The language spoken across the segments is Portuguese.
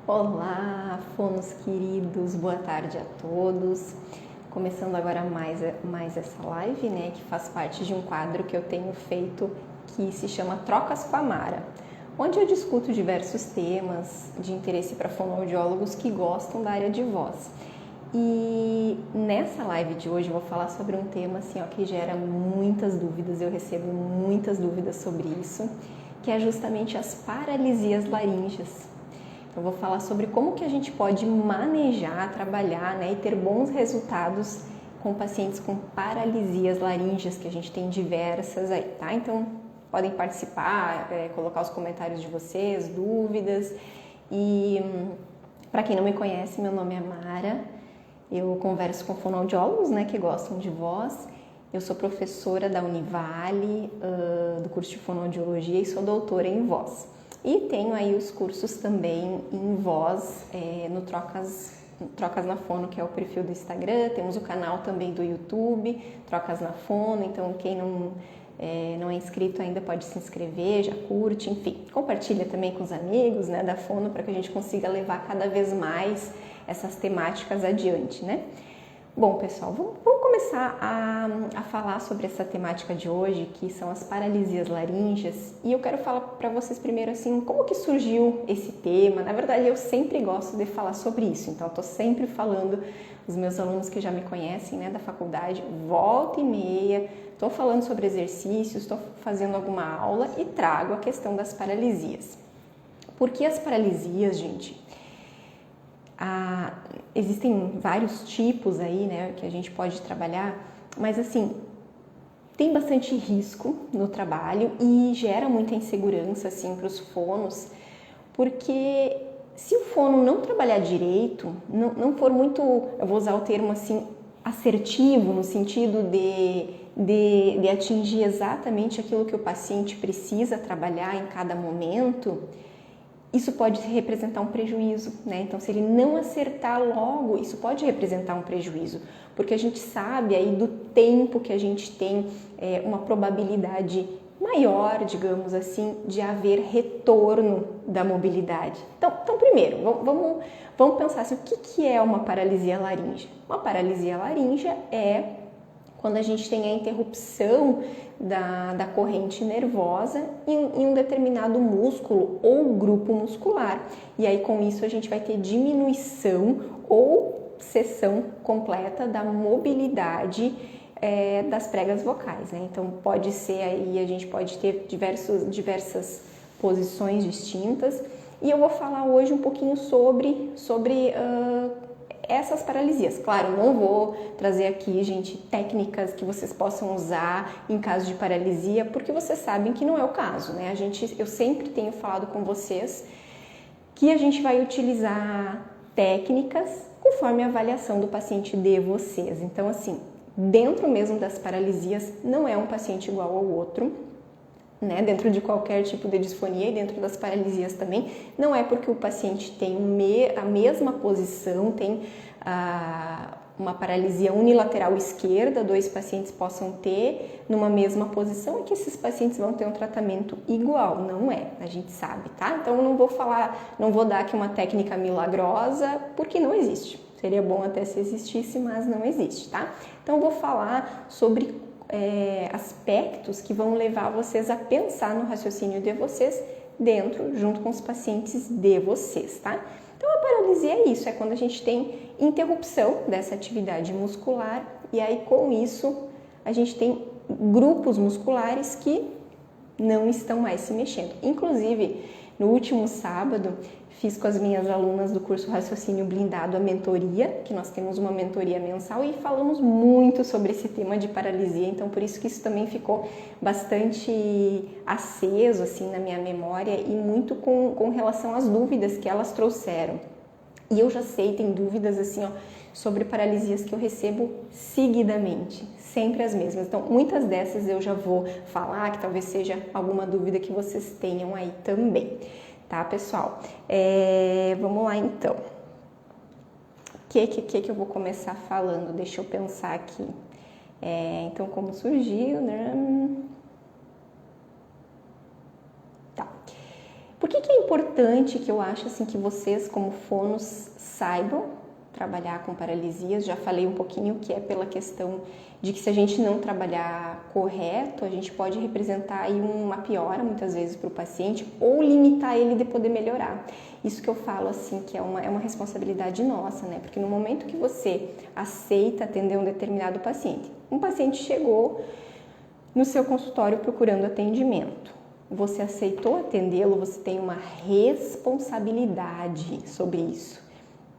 Olá, fonos queridos, boa tarde a todos. Começando agora mais essa live, né, que faz parte de um quadro que eu tenho feito que se chama Trocas com a Mara, onde eu discuto diversos temas de interesse para fonoaudiólogos que gostam da área de voz. E nessa live de hoje eu vou falar sobre um tema assim, ó, que gera muitas dúvidas, eu recebo muitas dúvidas sobre isso, que é justamente as paralisias laríngeas. Eu vou falar sobre como que a gente pode manejar, trabalhar, né, e ter bons resultados com pacientes com paralisias laríngeas, que a gente tem diversas aí, tá? Então, podem participar, colocar os comentários de vocês, dúvidas. E para quem não me conhece, meu nome é Mara, eu converso com fonoaudiólogos, né, que gostam de voz. Eu sou professora da Univale, do curso de fonoaudiologia, e sou doutora em voz. E tenho aí os cursos também em voz no Trocas na Fono, que é o perfil do Instagram. Temos o canal também do YouTube, Trocas na Fono. Então, quem não é inscrito ainda pode se inscrever, já curte, enfim. Compartilha também com os amigos, né, da Fono, para que a gente consiga levar cada vez mais essas temáticas adiante, né? Bom, pessoal, vamos começar a falar sobre essa temática de hoje, que são as paralisias laríngeas. E eu quero falar para vocês primeiro, assim, como que surgiu esse tema. Na verdade, eu sempre gosto de falar sobre isso, então eu tô sempre falando, os meus alunos que já me conhecem, né, da faculdade, volta e meia, tô falando sobre exercícios, tô fazendo alguma aula e trago a questão das paralisias. Por que as paralisias, gente? Existem vários tipos aí, né, que a gente pode trabalhar, mas assim, tem bastante risco no trabalho e gera muita insegurança, assim, para os fonos, porque se o fono não trabalhar direito, não for muito, eu vou usar o termo assim, assertivo, no sentido de atingir exatamente aquilo que o paciente precisa trabalhar em cada momento, isso pode representar um prejuízo, né? Então, se ele não acertar logo, isso pode representar um prejuízo, porque a gente sabe aí do tempo que a gente tem uma probabilidade maior, digamos assim, de haver retorno da mobilidade. Então primeiro, vamos pensar assim, o que é uma paralisia laríngea? Uma paralisia laríngea é quando a gente tem a interrupção da corrente nervosa em um determinado músculo ou grupo muscular. E aí, com isso, a gente vai ter diminuição ou cessão completa da mobilidade das pregas vocais, né? Então, pode ser aí, a gente pode ter diversas posições distintas. E eu vou falar hoje um pouquinho sobre essas paralisias. Claro, não vou trazer aqui, gente, técnicas que vocês possam usar em caso de paralisia, porque vocês sabem que não é o caso, né? Eu sempre tenho falado com vocês que a gente vai utilizar técnicas conforme a avaliação do paciente de vocês. Então, assim, dentro mesmo das paralisias, não é um paciente igual ao outro, né, dentro de qualquer tipo de disfonia e dentro das paralisias também, não é porque o paciente tem a mesma posição, tem uma paralisia unilateral esquerda, 2 pacientes possam ter numa mesma posição e que esses pacientes vão ter um tratamento igual, não é, a gente sabe, tá? Então não vou dar aqui uma técnica milagrosa, porque não existe. Seria bom até se existisse, mas não existe, tá? Então eu vou falar sobre aspectos que vão levar vocês a pensar no raciocínio de vocês junto com os pacientes de vocês, tá? Então, a paralisia é isso, é quando a gente tem interrupção dessa atividade muscular e aí, com isso, a gente tem grupos musculares que não estão mais se mexendo. Inclusive, no último sábado, fiz com as minhas alunas do curso Raciocínio Blindado a mentoria, que nós temos uma mentoria mensal e falamos muito sobre esse tema de paralisia, então por isso que isso também ficou bastante aceso assim na minha memória e muito com relação às dúvidas que elas trouxeram. E eu já sei, tem dúvidas assim, ó, sobre paralisias que eu recebo seguidamente, sempre as mesmas. Então, muitas dessas eu já vou falar, que talvez seja alguma dúvida que vocês tenham aí também. Tá, pessoal? Vamos lá, então. O que eu vou começar falando? Deixa eu pensar aqui. Então, como surgiu, né? Tá. Por que é importante que eu acho assim que vocês como fonos saibam trabalhar com paralisias. Já falei um pouquinho que é pela questão de que se a gente não trabalhar correto, a gente pode representar aí uma piora muitas vezes para o paciente ou limitar ele de poder melhorar. Isso que eu falo assim que é uma responsabilidade nossa, né? Porque no momento que você aceita atender um determinado paciente, um paciente chegou no seu consultório procurando atendimento, você aceitou atendê-lo, você tem uma responsabilidade sobre isso.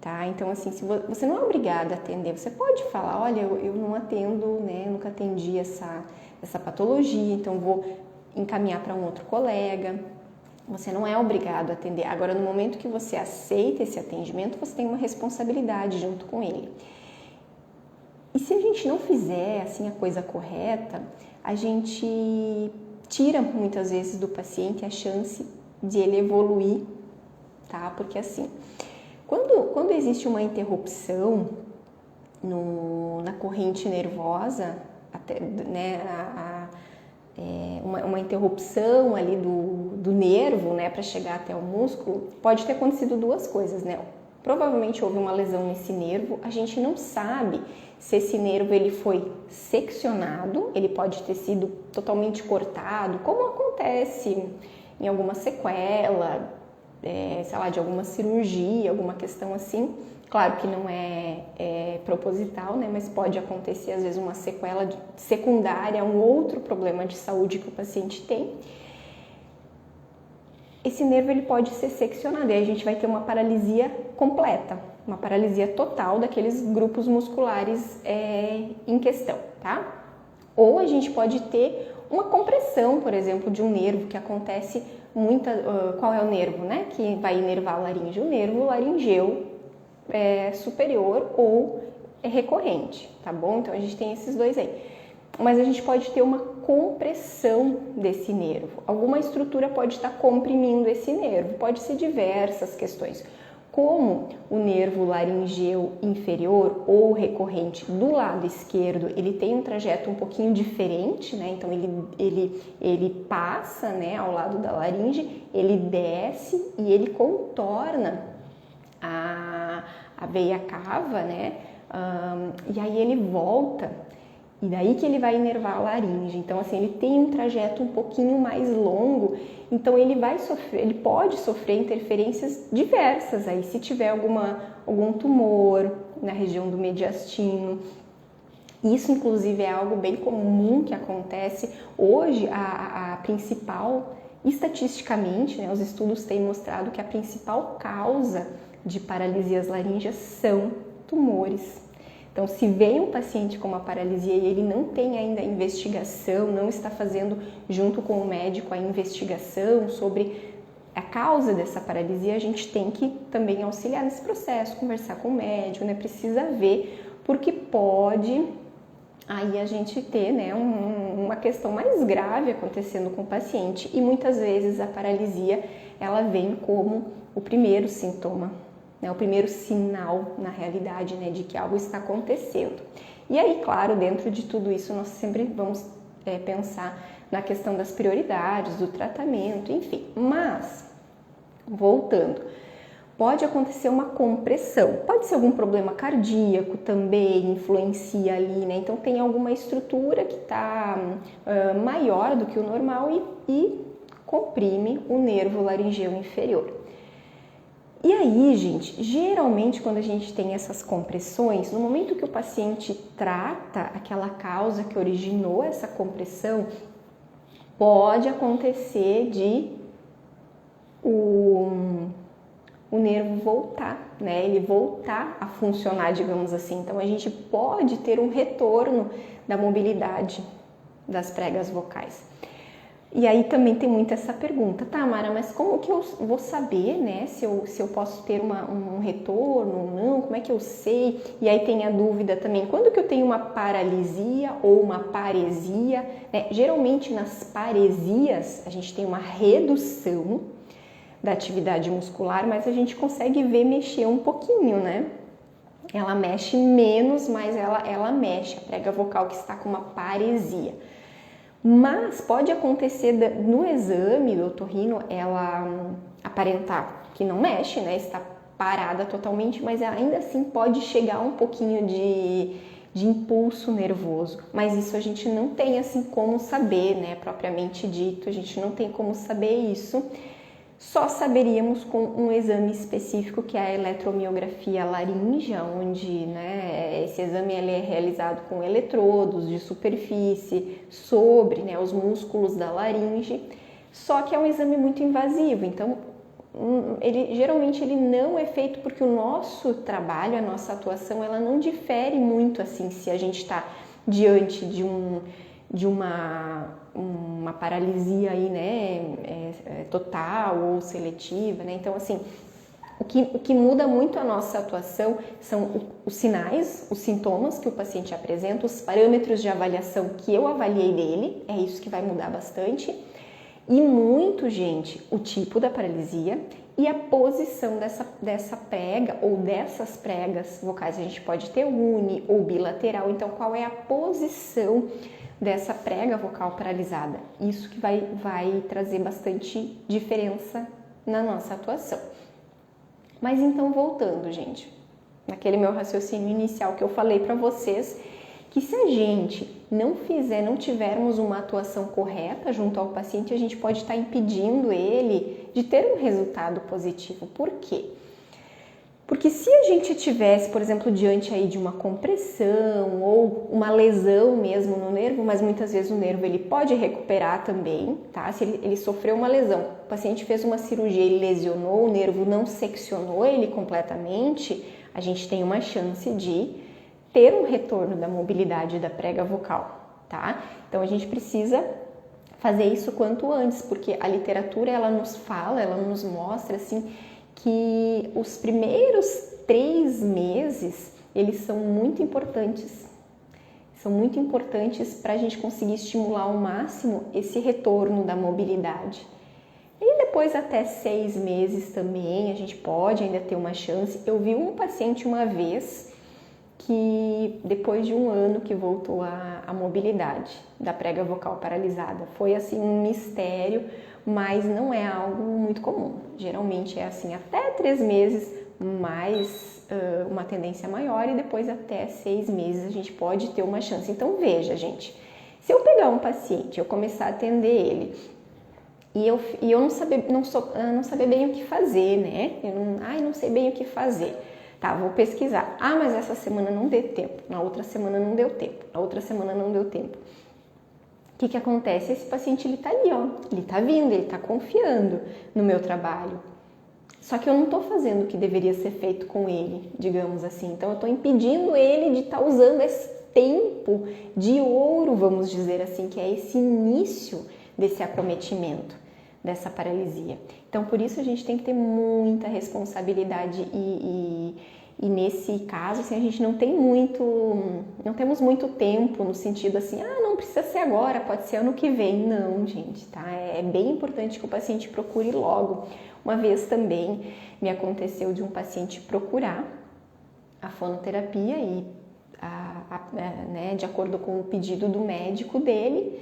Tá? Então, assim, se você não é obrigada a atender, você pode falar, olha, eu não atendo, né, eu nunca atendi essa patologia, então vou encaminhar para um outro colega. Você não é obrigado a atender. Agora, no momento que você aceita esse atendimento, você tem uma responsabilidade junto com ele. E se a gente não fizer, assim, a coisa correta, a gente tira, muitas vezes, do paciente a chance de ele evoluir, tá? Porque, assim, quando existe uma interrupção na corrente nervosa, até, né, uma interrupção ali do nervo, né, para chegar até o músculo, pode ter acontecido duas coisas, né? Provavelmente houve uma lesão nesse nervo, a gente não sabe se esse nervo ele foi seccionado, ele pode ter sido totalmente cortado, como acontece em alguma sequela, sei lá, de alguma cirurgia, alguma questão assim. Claro que não é proposital, né? Mas pode acontecer às vezes uma sequela secundária, um outro problema de saúde que o paciente tem. Esse nervo ele pode ser seccionado e aí a gente vai ter uma paralisia completa, uma paralisia total daqueles grupos musculares em questão, tá? Ou a gente pode ter uma compressão, por exemplo, de um nervo que acontece qual é o nervo, né? Que vai inervar a laringe? O nervo laringeu superior ou recorrente, tá bom? Então a gente tem esses dois aí. Mas a gente pode ter uma compressão desse nervo. Alguma estrutura pode estar comprimindo esse nervo. Pode ser diversas questões. Como o nervo laringeu inferior ou recorrente do lado esquerdo, ele tem um trajeto um pouquinho diferente, né? Então ele passa, né, ao lado da laringe, ele desce e ele contorna a veia cava, né? E aí ele volta. E daí que ele vai inervar a laringe. Então, assim, ele tem um trajeto um pouquinho mais longo, então ele pode sofrer interferências diversas aí, se tiver algum tumor na região do mediastino. Isso, inclusive, é algo bem comum que acontece. Hoje, a principal, estatisticamente, né, os estudos têm mostrado que a principal causa de paralisias laríngeas são tumores. Então, se vem um paciente com uma paralisia e ele não tem ainda a investigação, não está fazendo junto com o médico a investigação sobre a causa dessa paralisia, a gente tem que também auxiliar nesse processo, conversar com o médico, né? Precisa ver, porque pode aí a gente ter, né, uma questão mais grave acontecendo com o paciente e muitas vezes a paralisia ela vem como o primeiro sintoma, né, o primeiro sinal, na realidade, né, de que algo está acontecendo. E aí, claro, dentro de tudo isso, nós sempre vamos pensar na questão das prioridades, do tratamento, enfim. Mas, voltando, pode acontecer uma compressão, pode ser algum problema cardíaco também, influencia ali, né? Então, tem alguma estrutura que está maior do que o normal e comprime o nervo laringeu inferior. E aí, gente, geralmente quando a gente tem essas compressões, no momento que o paciente trata aquela causa que originou essa compressão, pode acontecer de o nervo voltar, né? Ele voltar a funcionar, digamos assim. Então, a gente pode ter um retorno da mobilidade das pregas vocais. E aí também tem muito essa pergunta, tá, Mara, mas como que eu vou saber, né, se eu posso ter um retorno ou não, como é que eu sei? E aí tem a dúvida também, quando que eu tenho uma paralisia ou uma paresia, né? Geralmente nas paresias a gente tem uma redução da atividade muscular, mas a gente consegue ver mexer um pouquinho, né? Ela mexe menos, mas ela mexe, a prega vocal que está com uma paresia. Mas pode acontecer no exame do otorrino, aparentar que não mexe, né? Está parada totalmente, mas ainda assim pode chegar um pouquinho de impulso nervoso. Mas isso a gente não tem assim como saber, né? Propriamente dito, a gente não tem como saber isso. Só saberíamos com um exame específico que é a eletromiografia laríngea, onde, né, esse exame ele é realizado com eletrodos de superfície sobre, né, os músculos da laringe, só que é um exame muito invasivo, então geralmente ele não é feito porque o nosso trabalho, a nossa atuação, ela não difere muito assim se a gente está diante de uma paralisia aí, né, total ou seletiva, né? Então, assim, o que muda muito a nossa atuação são os sinais, os sintomas que o paciente apresenta, os parâmetros de avaliação que eu avaliei dele, é isso que vai mudar bastante. E muito, gente, o tipo da paralisia e a posição dessa prega ou dessas pregas vocais. A gente pode ter uni ou bilateral, então qual é a posição dessa prega vocal paralisada? Isso que vai trazer bastante diferença na nossa atuação. Mas então, voltando, gente, naquele meu raciocínio inicial que eu falei para vocês, que se a gente não tivermos uma atuação correta junto ao paciente, a gente pode estar impedindo ele de ter um resultado positivo. Por quê? Porque se a gente tivesse, por exemplo, diante aí de uma compressão ou uma lesão mesmo no nervo, mas muitas vezes o nervo ele pode recuperar também, tá? Se ele sofreu uma lesão, o paciente fez uma cirurgia e lesionou, o nervo não seccionou ele completamente, a gente tem uma chance de ter um retorno da mobilidade da prega vocal, tá? Então a gente precisa fazer isso quanto antes, porque a literatura ela nos fala, ela nos mostra assim que os primeiros 3 meses eles são muito importantes para a gente conseguir estimular ao máximo esse retorno da mobilidade. E depois até 6 meses também a gente pode ainda ter uma chance. Eu vi um paciente uma vez que depois de 1 ano que voltou a mobilidade da prega vocal paralisada. Foi assim um mistério, mas não é algo muito comum. Geralmente é assim até 3 meses, mais uma tendência maior, e depois até 6 meses a gente pode ter uma chance. Então veja, gente, se eu pegar um paciente, eu começar a atender ele e eu não saber bem o que fazer, né? Eu não sei bem o que fazer. Tá, vou pesquisar. Ah, mas essa semana não deu tempo. Na outra semana não deu tempo. Na outra semana não deu tempo. O que acontece? Esse paciente, ele tá ali, ó. Ele tá vindo, ele tá confiando no meu trabalho. Só que eu não tô fazendo o que deveria ser feito com ele, digamos assim. Então, eu tô impedindo ele de estar usando esse tempo de ouro, vamos dizer assim, que é esse início desse acometimento, dessa paralisia. Então, por isso a gente tem que ter muita responsabilidade e nesse caso, assim, a gente não temos muito tempo no sentido assim, não precisa ser agora, pode ser ano que vem. Não, gente, tá? É bem importante que o paciente procure logo. Uma vez também me aconteceu de um paciente procurar a fonoterapia e, né, de acordo com o pedido do médico dele,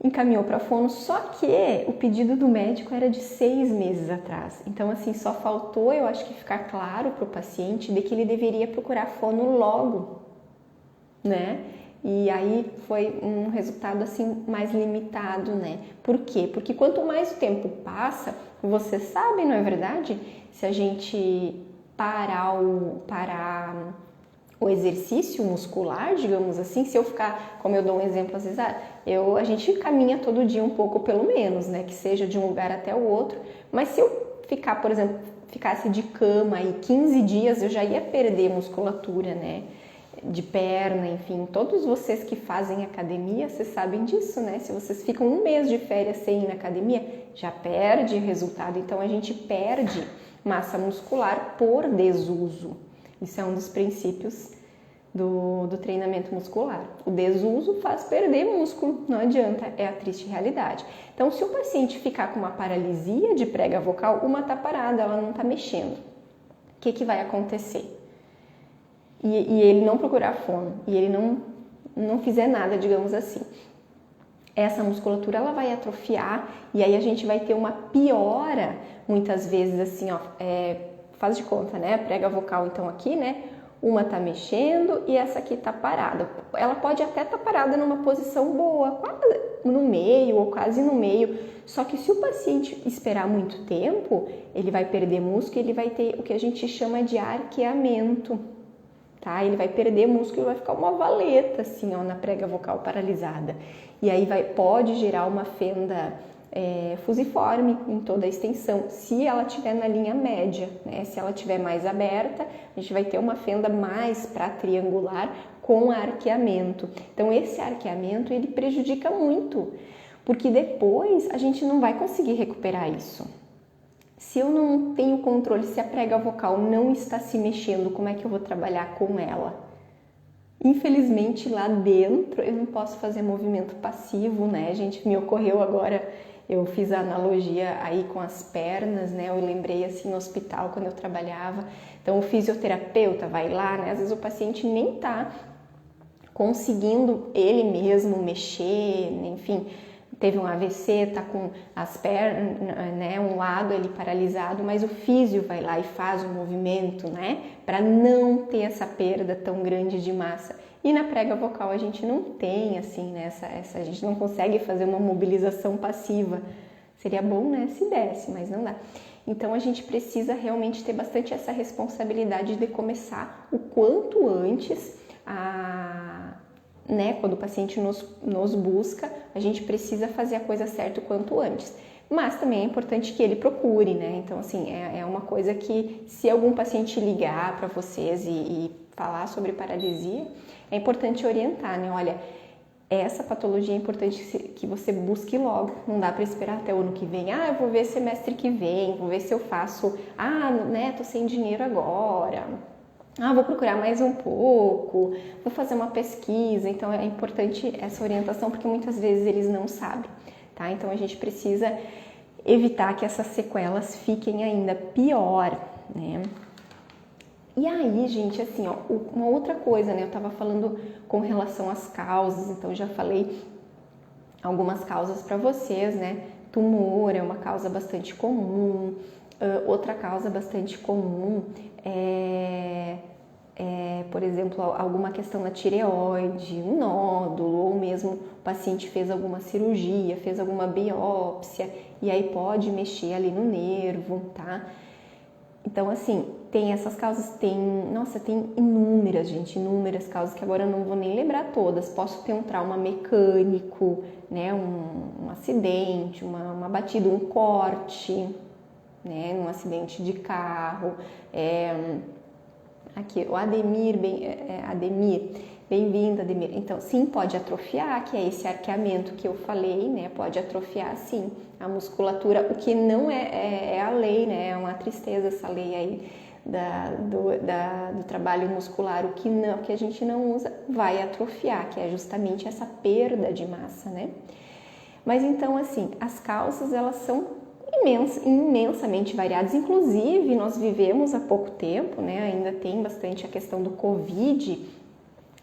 encaminhou para a fono, só que o pedido do médico era de 6 meses atrás. Então, assim, só faltou, eu acho que ficar claro para o paciente de que ele deveria procurar a fono logo, né? E aí foi um resultado, assim, mais limitado, né? Por quê? Porque quanto mais o tempo passa, você sabe, não é verdade? Se a gente parar o exercício muscular, digamos assim, se eu ficar, como eu dou um exemplo às vezes, a gente caminha todo dia um pouco pelo menos, né, que seja de um lugar até o outro, mas se eu ficar, por exemplo, ficasse de cama aí 15 dias, eu já ia perder musculatura, né, de perna, enfim, todos vocês que fazem academia, vocês sabem disso, né, se vocês ficam 1 mês de férias sem ir na academia, já perde resultado, então a gente perde massa muscular por desuso. Isso é um dos princípios do treinamento muscular. O desuso faz perder músculo, não adianta, é a triste realidade. Então, se o paciente ficar com uma paralisia de prega vocal, uma está parada, ela não está mexendo. O que vai acontecer? E ele não procurar fono, e ele não fizer nada, digamos assim. essa musculatura ela vai atrofiar e aí a gente vai ter uma piora, muitas vezes assim, ó, faz de conta, né? A prega vocal então aqui, né? Uma tá mexendo e essa aqui tá parada. Ela pode até estar parada numa posição boa, quase no meio ou quase no meio. Só que se o paciente esperar muito tempo, ele vai perder músculo e ele vai ter o que a gente chama de arqueamento, tá? Ele vai perder músculo e vai ficar uma valeta assim, ó, na prega vocal paralisada. E aí pode gerar uma fenda fusiforme em toda a extensão, se ela estiver na linha média, né? Se ela estiver mais aberta, a gente vai ter uma fenda mais para triangular com arqueamento. Então esse arqueamento ele prejudica muito, porque depois a gente não vai conseguir recuperar isso. Se eu não tenho controle, se a prega vocal não está se mexendo, como é que eu vou trabalhar com ela? Infelizmente lá dentro eu não posso fazer movimento passivo, né, gente? Me ocorreu agora, eu fiz a analogia aí com as pernas, né? Eu lembrei assim no hospital quando eu trabalhava. Então o fisioterapeuta vai lá, né? Às vezes o paciente nem tá conseguindo ele mesmo mexer, enfim, teve um AVC, tá com as pernas, né, um lado ali paralisado, mas o físio vai lá e faz o movimento, né, para não ter essa perda tão grande de massa. E na prega vocal a gente não tem assim, né, a gente não consegue fazer uma mobilização passiva. Seria bom, né, se desse, mas não dá. Então a gente precisa realmente ter bastante essa responsabilidade de começar o quanto antes né, quando o paciente nos busca, a gente precisa fazer a coisa certa o quanto antes. Mas também é importante que ele procure, né? Então, assim, é uma coisa que se algum paciente ligar para vocês e falar sobre paralisia, é importante orientar, né? Olha, essa patologia é importante que você busque logo, não dá para esperar até o ano que vem. Eu vou ver semestre que vem, vou ver se eu faço, né, tô sem dinheiro agora. Vou procurar mais um pouco, vou fazer uma pesquisa. Então é importante essa orientação porque muitas vezes eles não sabem, tá? Então a gente precisa evitar que essas sequelas fiquem ainda pior, né? E aí, gente, assim, ó, uma outra coisa, né? Eu tava falando com relação às causas, então já falei algumas causas para vocês, né? Tumor é uma causa bastante comum. Outra causa bastante comum por exemplo, alguma questão na tireoide, um nódulo, ou mesmo o paciente fez alguma cirurgia, fez alguma biópsia, e aí pode mexer ali no nervo, tá? Então, assim, tem essas causas, tem inúmeras, gente, inúmeras causas que agora eu não vou nem lembrar todas. Posso ter um trauma mecânico, né, um acidente, uma batida, um corte, né, um acidente de carro, aqui, o Ademir, bem-vindo, Ademir. Então, sim, pode atrofiar, que é esse arqueamento que eu falei, né? Pode atrofiar, sim, a musculatura, o que não é a lei, né? É uma tristeza essa lei aí do trabalho muscular, o que a gente não usa vai atrofiar, que é justamente essa perda de massa, né? Mas então, assim, as causas, elas são imensamente variadas. Inclusive, nós vivemos há pouco tempo, né? Ainda tem bastante a questão do Covid,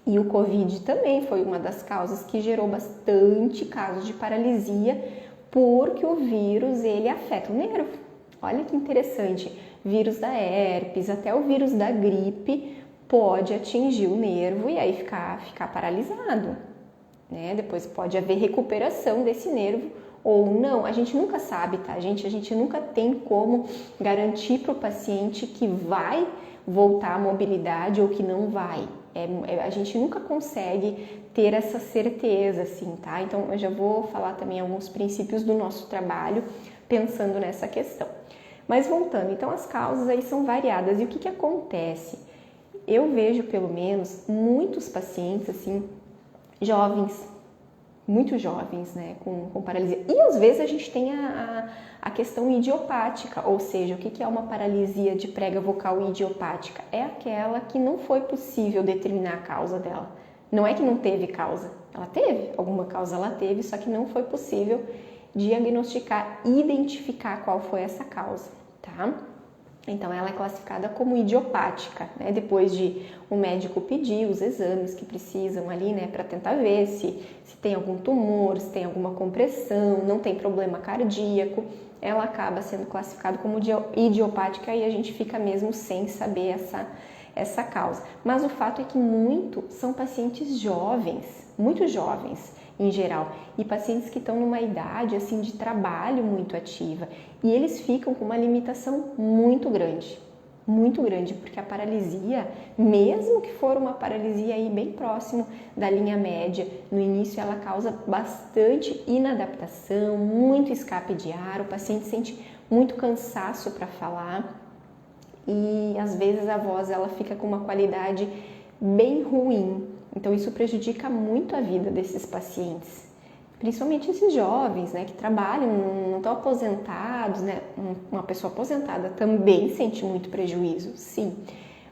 e o Covid também foi uma das causas que gerou bastante casos de paralisia, porque o vírus, ele afeta o nervo. Olha que interessante, vírus da herpes, até o vírus da gripe pode atingir o nervo e aí ficar paralisado, né? Depois pode haver recuperação desse nervo ou não, a gente nunca sabe, tá, gente? A gente nunca tem como garantir para o paciente que vai voltar à mobilidade ou que não vai. A gente nunca consegue ter essa certeza, assim, tá? Então, eu já vou falar também alguns princípios do nosso trabalho pensando nessa questão. Mas voltando, então as causas aí são variadas. E o que acontece? Eu vejo, pelo menos, muitos pacientes, assim, jovens, muito jovens, né, com paralisia. E às vezes a gente tem a questão idiopática, ou seja, o que é uma paralisia de prega vocal idiopática? É aquela que não foi possível determinar a causa dela. Não é que não teve causa, ela teve, alguma causa ela teve, só que não foi possível diagnosticar, identificar qual foi essa causa, tá? Então, ela é classificada como idiopática, né? Depois de o médico pedir os exames que precisam ali, né, para tentar ver se tem algum tumor, se tem alguma compressão, não tem problema cardíaco, ela acaba sendo classificada como idiopática e a gente fica mesmo sem saber essa causa. Mas o fato é que são pacientes jovens, muito jovens em geral, e pacientes que estão numa idade assim de trabalho muito ativa, e eles ficam com uma limitação muito grande, porque a paralisia, mesmo que for uma paralisia aí bem próximo da linha média, no início ela causa bastante inadaptação, muito escape de ar, o paciente sente muito cansaço para falar e às vezes a voz ela fica com uma qualidade bem ruim. Então isso prejudica muito a vida desses pacientes, principalmente esses jovens, né, que trabalham, não estão aposentados, né? Uma pessoa aposentada também sente muito prejuízo, sim,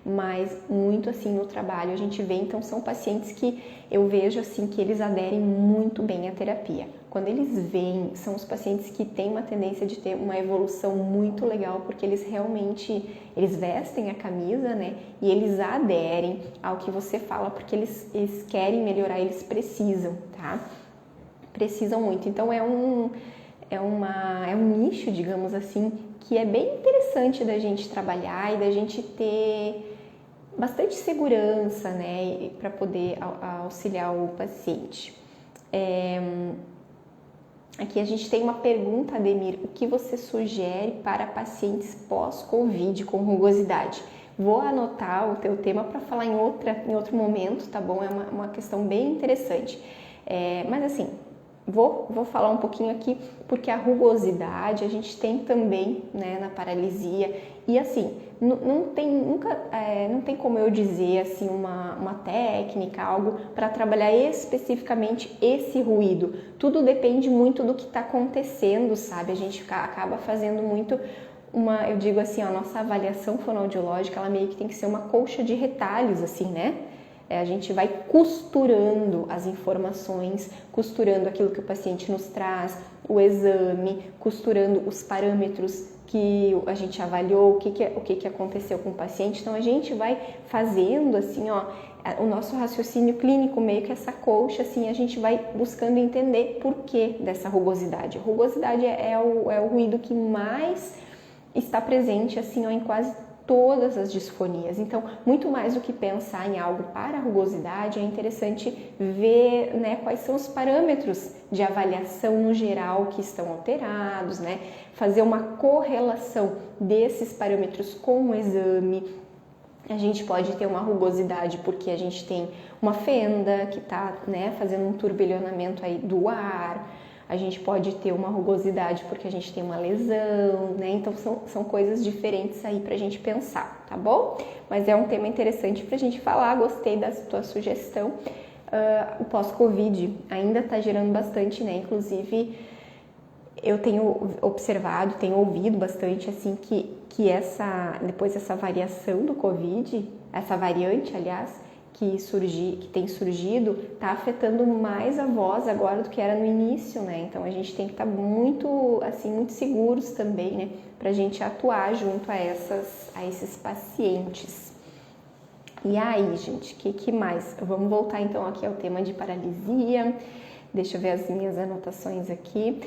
mas muito assim no trabalho a gente vê. Então são pacientes que eu vejo assim que eles aderem muito bem à terapia. Quando eles vêm, são os pacientes que têm uma tendência de ter uma evolução muito legal, porque eles realmente, eles vestem a camisa, né, e eles aderem ao que você fala, porque eles querem melhorar, eles precisam, tá? Precisam muito. Então é um nicho, digamos assim, que é bem interessante da gente trabalhar e da gente ter bastante segurança, né, para poder auxiliar o paciente. Aqui a gente tem uma pergunta, Ademir: o que você sugere para pacientes pós-Covid com rugosidade? Vou anotar o teu tema para falar em outro momento, tá bom? É uma questão bem interessante. Mas assim, vou falar um pouquinho aqui, porque a rugosidade a gente tem também, né, na paralisia, e assim, não tem como eu dizer assim uma técnica, algo para trabalhar especificamente esse ruído. Tudo depende muito do que está acontecendo, sabe? A gente acaba fazendo muito eu digo assim, a nossa avaliação fonoaudiológica, ela meio que tem que ser uma colcha de retalhos, assim, né? A gente vai costurando as informações, costurando aquilo que o paciente nos traz, o exame, costurando os parâmetros que a gente avaliou, o que aconteceu com o paciente. Então, a gente vai fazendo assim, ó, o nosso raciocínio clínico, meio que essa colcha, assim, a gente vai buscando entender por que dessa rugosidade. A rugosidade é o ruído que mais está presente, assim, ó, em quase todas as disfonias. Então, muito mais do que pensar em algo para a rugosidade, é interessante ver, né, quais são os parâmetros de avaliação no geral que estão alterados, né? Fazer uma correlação desses parâmetros com o exame. A gente pode ter uma rugosidade porque a gente tem uma fenda que está, né, fazendo um turbilhonamento aí do ar. A gente pode ter uma rugosidade porque a gente tem uma lesão, né? Então são coisas diferentes aí pra gente pensar, tá bom? Mas é um tema interessante pra gente falar, gostei da tua sugestão. O pós-Covid ainda tá gerando bastante, né? Inclusive, eu tenho observado, tenho ouvido bastante, assim, que depois dessa variação do Covid, essa variante, aliás, que tem surgido, está afetando mais a voz agora do que era no início, né? Então a gente tem que estar muito seguros também, né? Para a gente atuar junto a esses pacientes. E aí, gente, que mais? Vamos voltar então aqui ao tema de paralisia. Deixa eu ver as minhas anotações aqui.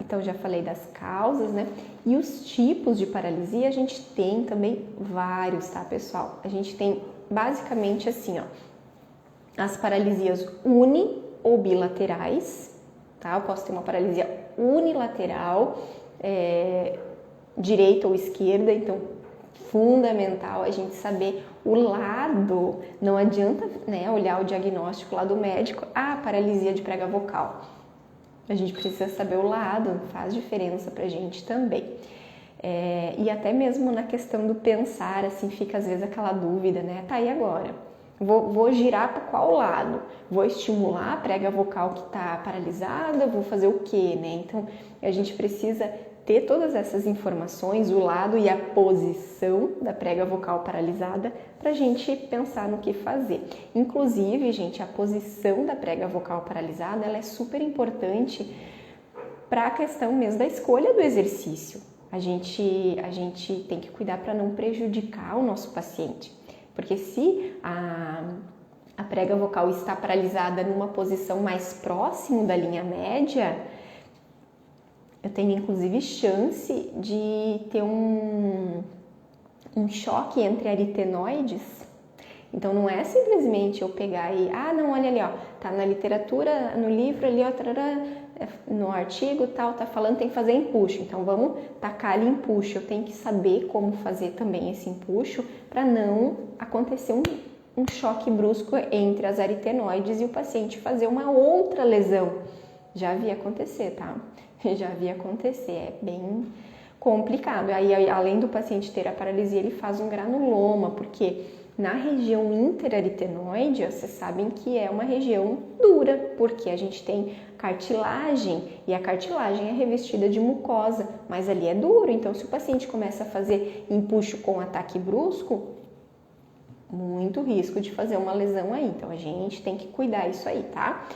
Então já falei das causas, né? E os tipos de paralisia a gente tem também vários, tá, pessoal? A gente tem basicamente assim, ó, as paralisias uni ou bilaterais, tá? Eu posso ter uma paralisia unilateral, direita ou esquerda, então fundamental a gente saber o lado. Não adianta, né, olhar o diagnóstico lá do médico, paralisia de prega vocal. A gente precisa saber o lado, faz diferença pra gente também. E até mesmo na questão do pensar, assim, fica às vezes aquela dúvida, né? Tá, e agora? Vou girar para qual lado? Vou estimular a prega vocal que está paralisada? Vou fazer o quê, né? Então, a gente precisa ter todas essas informações, o lado e a posição da prega vocal paralisada, para a gente pensar no que fazer. Inclusive, gente, a posição da prega vocal paralisada, ela é super importante para a questão mesmo da escolha do exercício. a gente tem que cuidar para não prejudicar o nosso paciente. Porque se a prega vocal está paralisada numa posição mais próximo da linha média, eu tenho inclusive chance de ter um choque entre aritenoides. Então não é simplesmente eu pegar e, não, olha ali, ó, tá na literatura, no livro ali, ó, tarará, no artigo tal, tá falando tem que fazer empuxo. Então vamos tacar ali empuxo. Eu tenho que saber como fazer também esse empuxo para não acontecer um choque brusco entre as aritenoides e o paciente fazer uma outra lesão. Já vi acontecer, tá? Já vi acontecer, é bem complicado. Aí, além do paciente ter a paralisia, ele faz um granuloma, porque na região interaritenoide, vocês sabem que é uma região dura, porque a gente tem cartilagem e a cartilagem é revestida de mucosa, mas ali é duro, então se o paciente começa a fazer empuxo com ataque brusco, muito risco de fazer uma lesão aí, então a gente tem que cuidar isso aí, tá?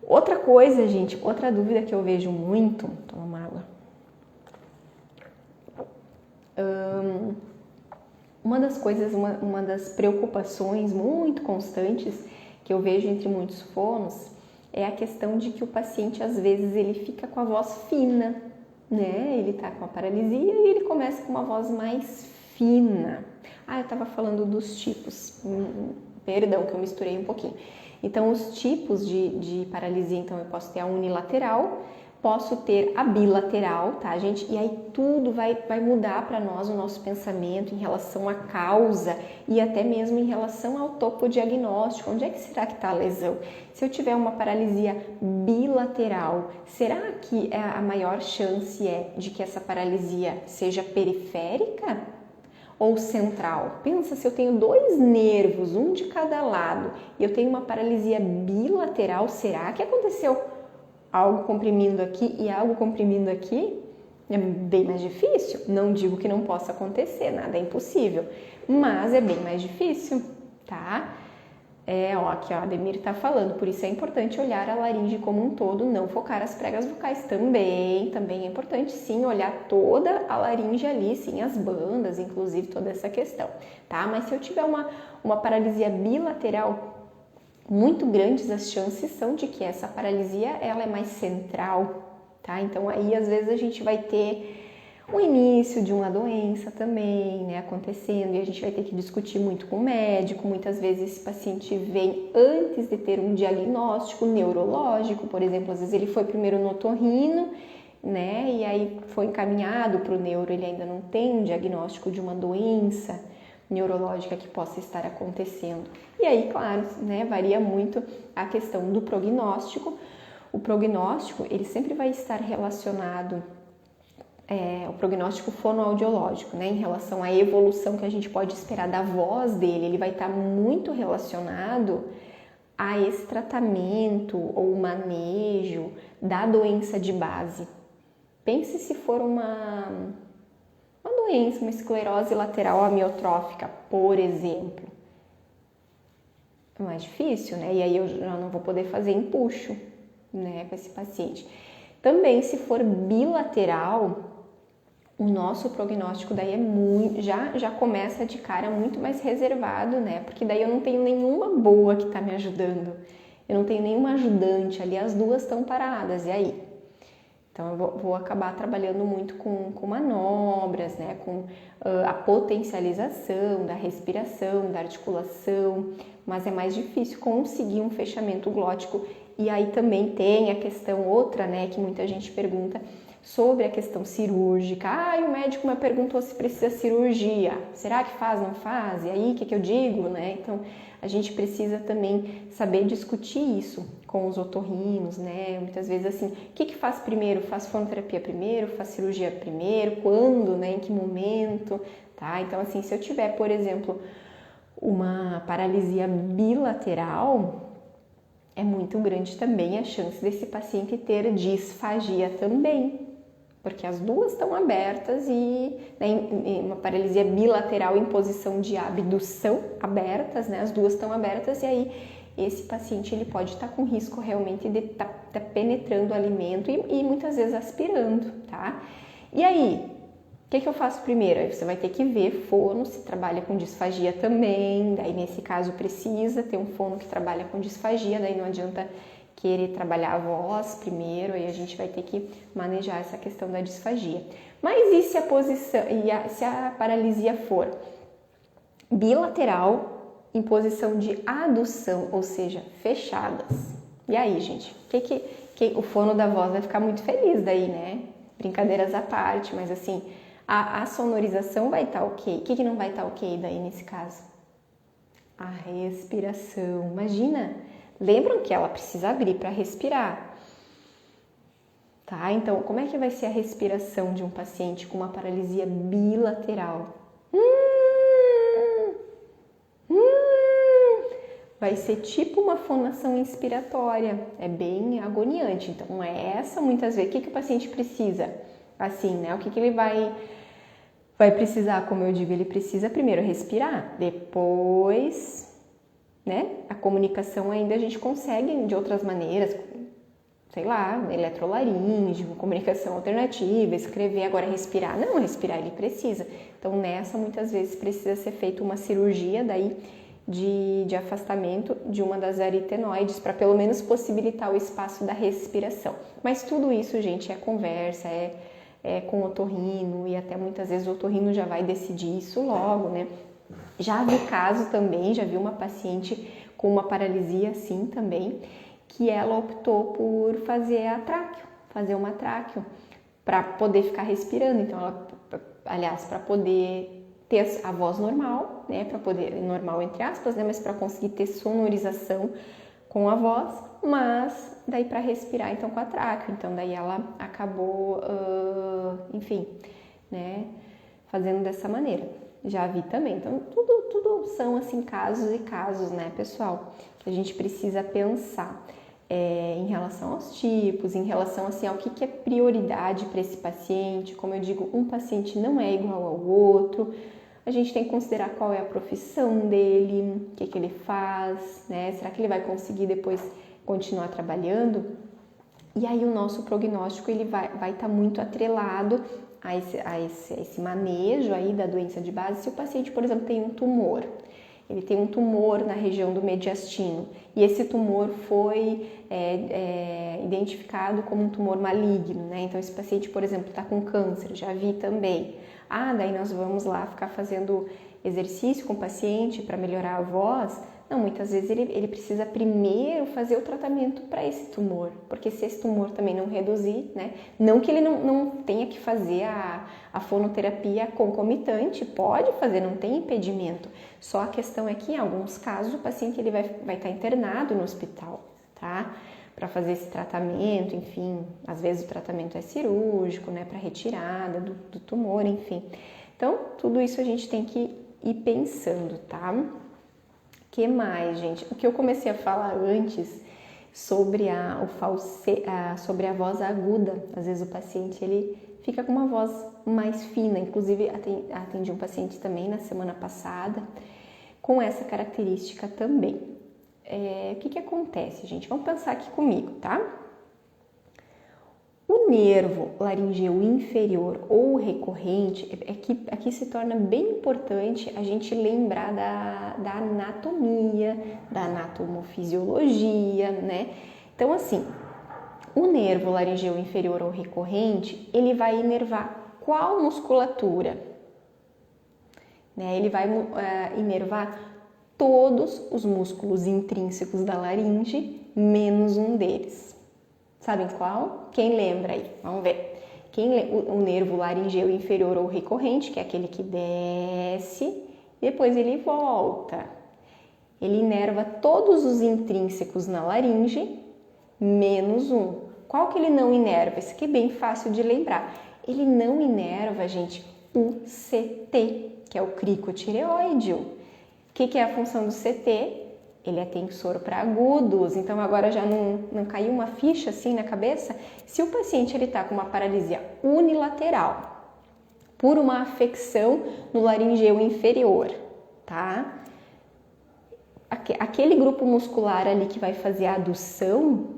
Outra coisa, gente, outra dúvida que eu vejo muito, toma uma água. Uma das coisas, uma das preocupações muito constantes que eu vejo entre muitos fonos é a questão de que o paciente, às vezes, ele fica com a voz fina, né? Ele tá com a paralisia e ele começa com uma voz mais fina. Eu tava falando dos tipos, perdão que eu misturei um pouquinho. Então, os tipos de paralisia, então eu posso ter a unilateral, posso ter a bilateral, tá, gente? E aí tudo vai mudar para nós o nosso pensamento em relação à causa e até mesmo em relação ao topodiagnóstico. Onde é que será que está a lesão? Se eu tiver uma paralisia bilateral, será que a maior chance é de que essa paralisia seja periférica ou central? Pensa, se eu tenho dois nervos, um de cada lado, e eu tenho uma paralisia bilateral, será que aconteceu algo comprimindo aqui e algo comprimindo aqui? É bem mais difícil. Não digo que não possa acontecer, nada é impossível, mas é bem mais difícil, tá? Aqui ó, a Ademir tá falando, por isso é importante olhar a laringe como um todo, não focar as pregas vocais também é importante sim olhar toda a laringe ali, sim, as bandas, inclusive toda essa questão, tá? Mas se eu tiver uma paralisia bilateral, muito grandes as chances são de que essa paralisia ela é mais central, tá? Então aí às vezes a gente vai ter o início de uma doença também, né, acontecendo, e a gente vai ter que discutir muito com o médico. Muitas vezes esse paciente vem antes de ter um diagnóstico neurológico, por exemplo, às vezes ele foi primeiro no otorrino, né, e aí foi encaminhado para o neuro, ele ainda não tem um diagnóstico de uma doença neurológica que possa estar acontecendo. E aí, claro, né, varia muito a questão do prognóstico. O prognóstico, ele sempre vai estar relacionado o prognóstico fonoaudiológico, né, em relação à evolução que a gente pode esperar da voz dele, ele vai estar muito relacionado a esse tratamento ou manejo da doença de base. Pense se for uma doença, uma esclerose lateral amiotrófica, por exemplo. É mais difícil, né? E aí eu já não vou poder fazer empuxo, né, com esse paciente. Também, se for bilateral, o nosso prognóstico daí já começa de cara muito mais reservado, né? Porque daí eu não tenho nenhuma boa que tá me ajudando. Eu não tenho nenhuma ajudante ali, as duas estão paradas, e aí? Então eu vou acabar trabalhando muito com manobras, né? Com a potencialização da respiração, da articulação, mas é mais difícil conseguir um fechamento glótico. E aí também tem a questão outra, né, que muita gente pergunta sobre a questão cirúrgica. O médico me perguntou se precisa cirurgia. Será que faz, não faz? E aí, o que eu digo, né? Então, a gente precisa também saber discutir isso com os otorrinos, né? Muitas vezes, assim, o que faz primeiro? Faz fonoterapia primeiro? Faz cirurgia primeiro? Quando, né? Em que momento? Tá? Então, assim, se eu tiver, por exemplo, uma paralisia bilateral, é muito grande também a chance desse paciente ter disfagia também, porque as duas estão abertas e, né, uma paralisia bilateral em posição de abdução abertas, né, as duas estão abertas, e aí esse paciente ele pode estar com risco realmente de estar penetrando o alimento e muitas vezes aspirando, tá? E aí, que eu faço primeiro? Aí você vai ter que ver fono, se trabalha com disfagia também, daí nesse caso precisa ter um fono que trabalha com disfagia, daí não adianta querer trabalhar a voz primeiro, aí a gente vai ter que manejar essa questão da disfagia. Mas e se a posição, se a paralisia for bilateral em posição de adução, ou seja, fechadas? E aí, gente, o fono da voz vai ficar muito feliz daí, né? Brincadeiras à parte, mas assim, a sonorização vai estar ok. O que não vai estar ok daí nesse caso? A respiração. Imagina, lembram que ela precisa abrir para respirar? Tá? Então, como é que vai ser a respiração de um paciente com uma paralisia bilateral? Vai ser tipo uma fonação inspiratória, é bem agoniante. Então, essa muitas vezes, o que o paciente precisa? Assim, né? O que ele vai precisar, como eu digo, ele precisa primeiro respirar, depois, né? A comunicação ainda a gente consegue de outras maneiras, sei lá, eletrolaríngea, comunicação alternativa, escrever, agora respirar. Não, respirar ele precisa. Então, nessa, muitas vezes precisa ser feita uma cirurgia daí de afastamento de uma das aritenoides para pelo menos possibilitar o espaço da respiração. Mas tudo isso, gente, é conversa, é com o otorrino e até muitas vezes o otorrino já vai decidir isso logo, né? Já vi caso também, já vi uma paciente com uma paralisia assim também, que ela optou por fazer uma tráqueo para poder ficar respirando. Então, para poder ter a voz normal, né, para poder, normal entre aspas, né, mas para conseguir ter sonorização com a voz, mas daí para respirar então com a tráqueo. Então daí ela acabou, enfim, né, fazendo dessa maneira. Já vi também. Então tudo são assim casos e casos, né, pessoal, que a gente precisa pensar em relação aos tipos, em relação assim ao que é prioridade para esse paciente. Como eu digo, um paciente não é igual ao outro. A gente tem que considerar qual é a profissão dele, o que ele faz, né? Será que ele vai conseguir depois continuar trabalhando? E aí o nosso prognóstico ele vai estar muito atrelado a esse manejo aí da doença de base. Se o paciente, por exemplo, tem um tumor, ele tem um tumor na região do mediastino e esse tumor foi identificado como um tumor maligno, né? Então esse paciente, por exemplo, está com câncer, já vi também. Daí nós vamos lá ficar fazendo exercício com o paciente para melhorar a voz. Não, muitas vezes ele precisa primeiro fazer o tratamento para esse tumor, porque se esse tumor também não reduzir, né? Não que ele não tenha que fazer a fonoterapia concomitante, pode fazer, não tem impedimento. Só a questão é que em alguns casos o paciente ele vai estar internado no hospital, tá? Para fazer esse tratamento, enfim, às vezes o tratamento é cirúrgico, né, para retirada do tumor, enfim. Então, tudo isso a gente tem que ir pensando, tá? Que mais, gente? O que eu comecei a falar antes sobre sobre a voz aguda. Às vezes o paciente ele fica com uma voz mais fina. Inclusive, atendi um paciente também na semana passada com essa característica também. O que acontece, gente? Vamos pensar aqui comigo, tá? O nervo laríngeo inferior ou recorrente, aqui se torna bem importante a gente lembrar da anatomia, da anatomofisiologia, né? Então, assim, o nervo laríngeo inferior ou recorrente, ele vai inervar qual musculatura? Né? Ele vai inervar todos os músculos intrínsecos da laringe, menos um deles. Sabem qual? Quem lembra aí? Vamos ver. O nervo laríngeo inferior ou recorrente, que é aquele que desce, depois ele volta. Ele inerva todos os intrínsecos na laringe, menos um. Qual que ele não inerva? Esse aqui é bem fácil de lembrar. Ele não inerva, gente, o CT, que é o cricotireoide. O que é a função do CT? Ele é tensor para agudos, então agora já não caiu uma ficha assim na cabeça? Se o paciente está com uma paralisia unilateral por uma afecção no laríngeo inferior, tá? Aquele grupo muscular ali que vai fazer a adução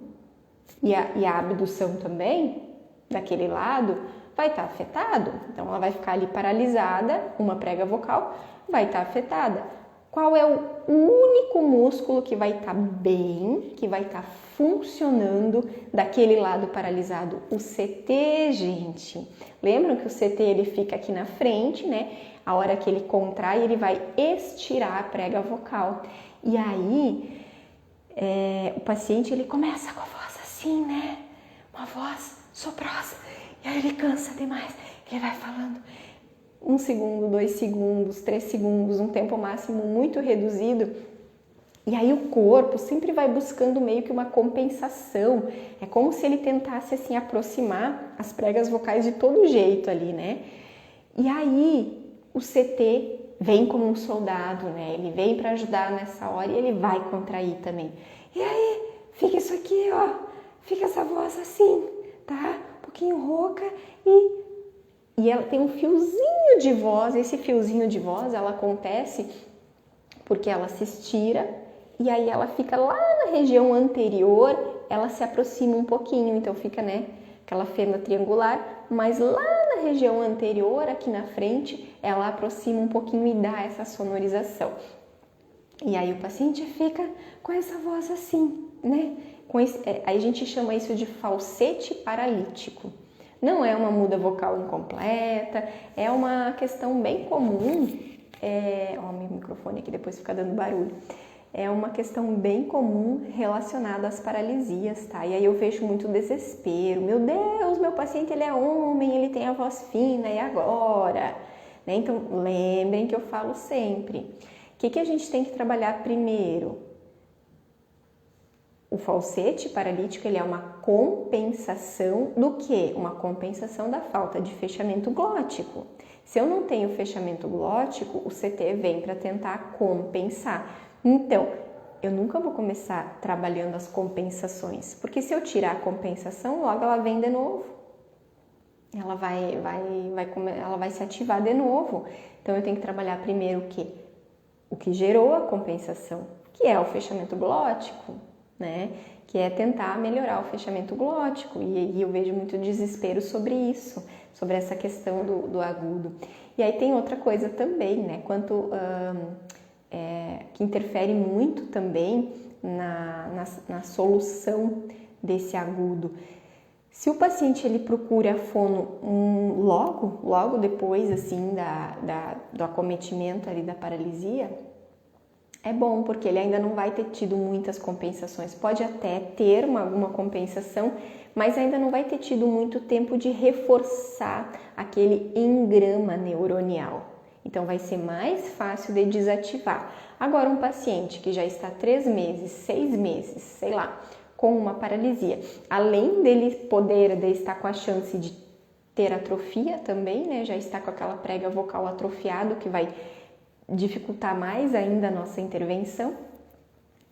e a abdução também, daquele lado, vai estar afetado. Então, ela vai ficar ali paralisada, uma prega vocal vai estar afetada. Qual é o único músculo que vai estar bem, que vai estar funcionando daquele lado paralisado? O CT, gente. Lembram que o CT ele fica aqui na frente, né? A hora que ele contrai, ele vai estirar a prega vocal. E aí, o paciente ele começa com a voz assim, né? Uma voz soprosa. E aí ele cansa demais. Ele vai falando 1 segundo, 2 segundos, 3 segundos, um tempo máximo muito reduzido. E aí o corpo sempre vai buscando meio que uma compensação. É como se ele tentasse assim aproximar as pregas vocais de todo jeito ali, né? E aí o CT vem como um soldado, né? Ele vem para ajudar nessa hora e ele vai contrair também. E aí fica isso aqui, ó, fica essa voz assim, tá? Um pouquinho rouca e ela tem um fiozinho de voz. Esse fiozinho de voz, ela acontece porque ela se estira e aí ela fica lá na região anterior, ela se aproxima um pouquinho, então fica, né, aquela fenda triangular, mas lá na região anterior, aqui na frente, ela aproxima um pouquinho e dá essa sonorização. E aí o paciente fica com essa voz assim, né? Aí a gente chama isso de falsete paralítico. Não é uma muda vocal incompleta, é uma questão bem comum. Ó, meu microfone aqui depois fica dando barulho. É uma questão bem comum relacionada às paralisias, tá? E aí eu vejo muito desespero. Meu Deus, meu paciente ele é homem, ele tem a voz fina, e agora? Né? Então, lembrem que eu falo sempre. O que a gente tem que trabalhar primeiro? O falsete paralítico ele é uma compensação do quê? Uma compensação da falta de fechamento glótico. Se eu não tenho fechamento glótico, o CT vem para tentar compensar. Então, eu nunca vou começar trabalhando as compensações, porque se eu tirar a compensação, logo ela vem de novo. Ela vai se ativar de novo. Então, eu tenho que trabalhar primeiro o quê? O que gerou a compensação, que é o fechamento glótico, né? Que é tentar melhorar o fechamento glótico. E eu vejo muito desespero sobre isso, sobre essa questão do agudo. E aí tem outra coisa também, né? Que interfere muito também na solução desse agudo. Se o paciente ele procura fono logo depois assim do acometimento ali da paralisia, é bom, porque ele ainda não vai ter tido muitas compensações. Pode até ter alguma compensação, mas ainda não vai ter tido muito tempo de reforçar aquele engrama neuronial. Então, vai ser mais fácil de desativar. Agora, um paciente que já está 3 meses, 6 meses, sei lá, com uma paralisia, além dele de estar com a chance de ter atrofia também, né? Já está com aquela prega vocal atrofiado, que vai dificultar mais ainda a nossa intervenção.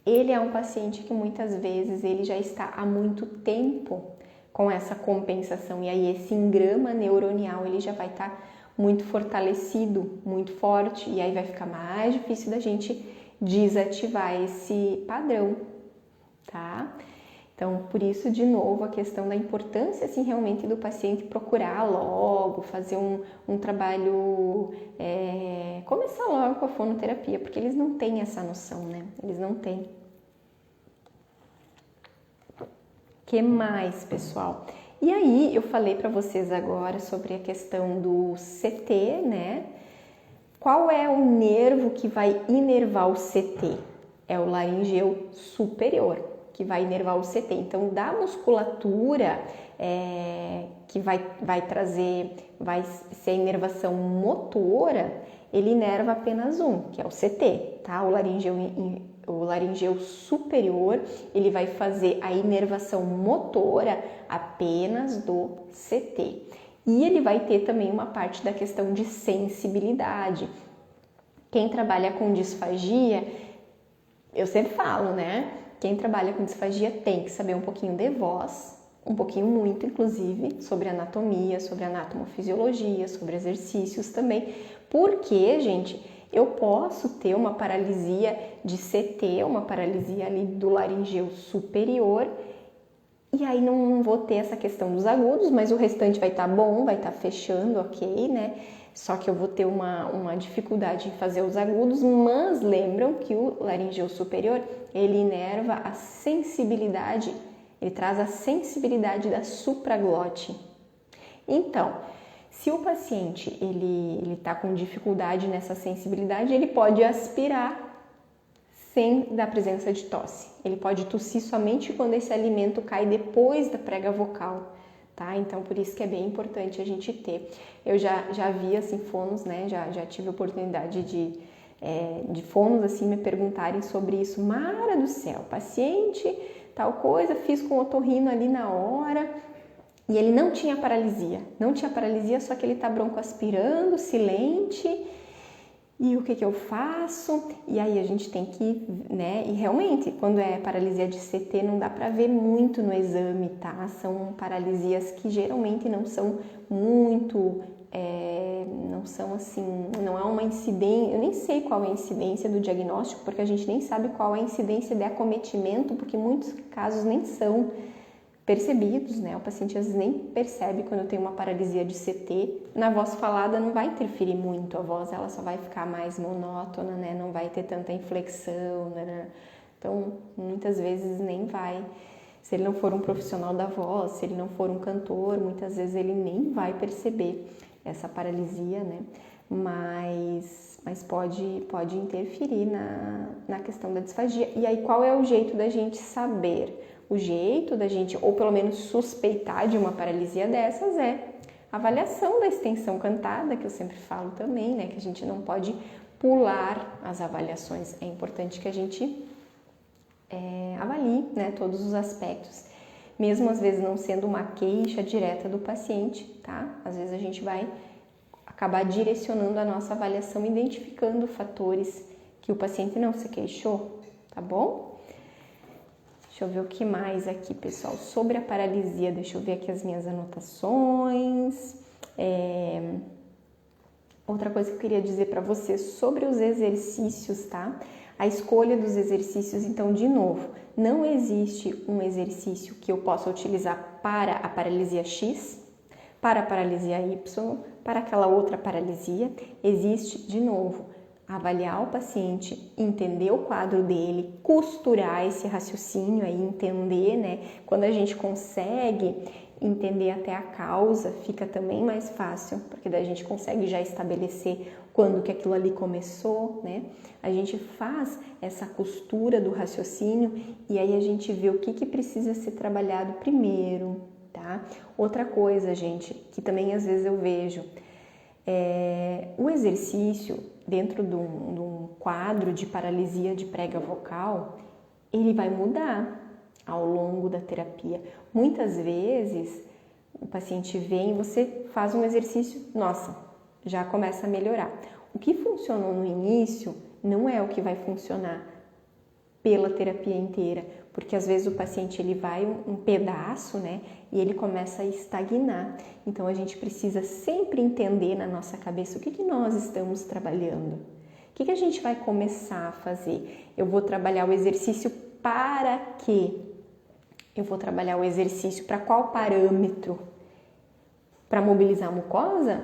Ele é um paciente que muitas vezes ele já está há muito tempo com essa compensação, e aí esse engrama neuronial ele já vai estar muito fortalecido, muito forte, e aí vai ficar mais difícil da gente desativar esse padrão, tá? Então, por isso, de novo, a questão da importância, assim, realmente do paciente procurar logo, fazer um trabalho, começar logo com a fonoterapia, porque eles não têm essa noção, né? Eles não têm. O que mais, pessoal? E aí, eu falei para vocês agora sobre a questão do CT, né? Qual é o nervo que vai inervar o CT? É o laríngeo superior, que vai inervar o CT. Então, da musculatura que vai ser a inervação motora, ele inerva apenas um, que é o CT, tá? O laríngeo superior, ele vai fazer a inervação motora apenas do CT. E ele vai ter também uma parte da questão de sensibilidade. Quem trabalha com disfagia, eu sempre falo, né? Quem trabalha com disfagia tem que saber um pouquinho de voz, um pouquinho muito, inclusive, sobre anatomia, sobre anatomofisiologia, sobre exercícios também. Porque, gente, eu posso ter uma paralisia de CT, uma paralisia ali do laríngeo superior, E aí não vou ter essa questão dos agudos, mas o restante vai estar bom, vai estar fechando, ok, né? Só que eu vou ter uma dificuldade em fazer os agudos, mas lembram que o laringeu superior, ele inerva a sensibilidade, ele traz a sensibilidade da supraglote. Então, se o paciente ele está com dificuldade nessa sensibilidade, ele pode aspirar sem dar presença de tosse. Ele pode tossir somente quando esse alimento cai depois da prega vocal, tá? Então, por isso que é bem importante a gente ter. Eu já vi, assim, fonos, né? Já tive a oportunidade de fonos, assim, me perguntarem sobre isso. Mara do céu, paciente, tal coisa, fiz com o otorrino ali na hora e ele não tinha paralisia, só que ele tá broncoaspirando, silente. E o que eu faço? E aí a gente tem que, né? E realmente, quando é paralisia de CT, não dá para ver muito no exame, tá? São paralisias que geralmente não são muito, não são assim, não é uma incidência, eu nem sei qual é a incidência do diagnóstico, porque a gente nem sabe qual é a incidência de acometimento, porque muitos casos nem são percebidos, né? O paciente às vezes nem percebe quando tem uma paralisia de CT. Na voz falada não vai interferir muito, a voz ela só vai ficar mais monótona, né? Não vai ter tanta inflexão, né? Então, muitas vezes nem vai. Se ele não for um profissional da voz, se ele não for um cantor, muitas vezes ele nem vai perceber essa paralisia, né? Mas pode interferir na questão da disfagia. E aí, qual é o jeito da gente saber? O jeito da gente, ou pelo menos suspeitar de uma paralisia dessas é a avaliação da extensão cantada, que eu sempre falo também, né? Que a gente não pode pular as avaliações. É importante que a gente avalie, né, todos os aspectos. Mesmo às vezes não sendo uma queixa direta do paciente, tá? Às vezes a gente vai acabar direcionando a nossa avaliação, identificando fatores que o paciente não se queixou, tá bom? Deixa eu ver o que mais aqui, pessoal, sobre a paralisia. Deixa eu ver aqui as minhas anotações. Outra coisa que eu queria dizer para vocês sobre os exercícios, tá? A escolha dos exercícios, então, de novo, não existe um exercício que eu possa utilizar para a paralisia X, para a paralisia Y, para aquela outra paralisia. Existe, de novo, avaliar o paciente, entender o quadro dele, costurar esse raciocínio aí, entender, né? Quando a gente consegue entender até a causa, fica também mais fácil, porque daí a gente consegue já estabelecer quando que aquilo ali começou, né? A gente faz essa costura do raciocínio e aí a gente vê o que precisa ser trabalhado primeiro, tá? Outra coisa, gente, que também às vezes eu vejo, o exercício dentro de um quadro de paralisia de prega vocal, ele vai mudar ao longo da terapia. Muitas vezes o paciente vem e você faz um exercício, nossa, já começa a melhorar. O que funcionou no início não é o que vai funcionar pela terapia inteira, porque às vezes o paciente ele vai um pedaço, né, e ele começa a estagnar. Então a gente precisa sempre entender na nossa cabeça o que nós estamos trabalhando. O que a gente vai começar a fazer? Eu vou trabalhar o exercício para quê? Eu vou trabalhar o exercício para qual parâmetro? Para mobilizar a mucosa?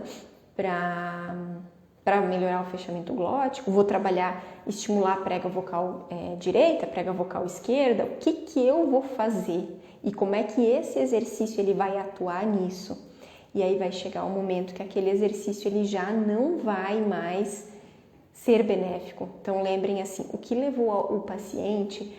Para melhorar o fechamento glótico? Vou trabalhar, estimular a prega vocal direita, prega vocal esquerda? O que eu vou fazer? E como é que esse exercício ele vai atuar nisso? E aí vai chegar um momento que aquele exercício ele já não vai mais ser benéfico. Então lembrem assim, o que levou o paciente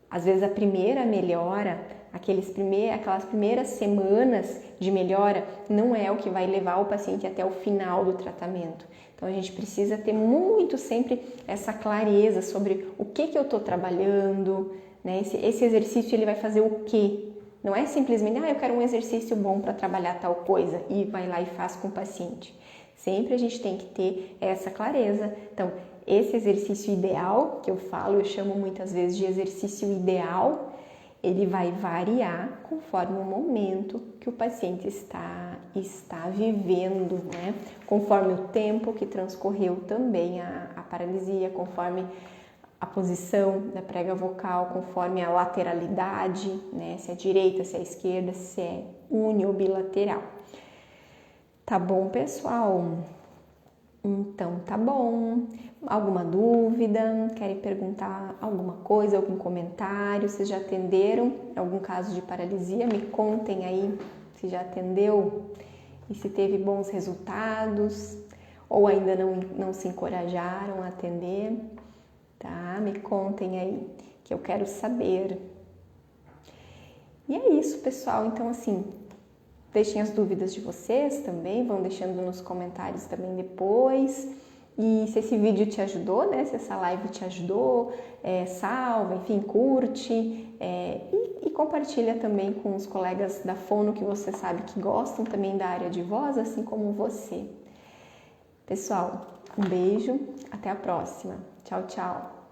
às vezes a primeira melhora, aquelas primeiras semanas de melhora, não é o que vai levar o paciente até o final do tratamento. Então a gente precisa ter muito sempre essa clareza sobre o que eu estou trabalhando, né? Esse exercício ele vai fazer o quê? Não é simplesmente, eu quero um exercício bom para trabalhar tal coisa e vai lá e faz com o paciente. Sempre a gente tem que ter essa clareza. Então, esse exercício ideal, que eu falo, eu chamo muitas vezes de exercício ideal, ele vai variar conforme o momento que o paciente está vivendo, né? Conforme o tempo que transcorreu também a paralisia, conforme a posição da prega vocal conforme a lateralidade, né? Se é direita, se é esquerda, se é uni ou bilateral. Tá bom, pessoal? Então, tá bom. Alguma dúvida? Querem perguntar alguma coisa, algum comentário? Vocês já atenderam algum caso de paralisia? Me contem aí se já atendeu e se teve bons resultados ou ainda não se encorajaram a atender, tá? Me contem aí que eu quero saber. E é isso, pessoal. Então, assim, deixem as dúvidas de vocês também, vão deixando nos comentários também depois. E se esse vídeo te ajudou, né? Se essa live te ajudou, salva, enfim, curte e compartilha também com os colegas da Fono que você sabe que gostam também da área de voz, assim como você. Pessoal, um beijo, até a próxima. Tchau, tchau!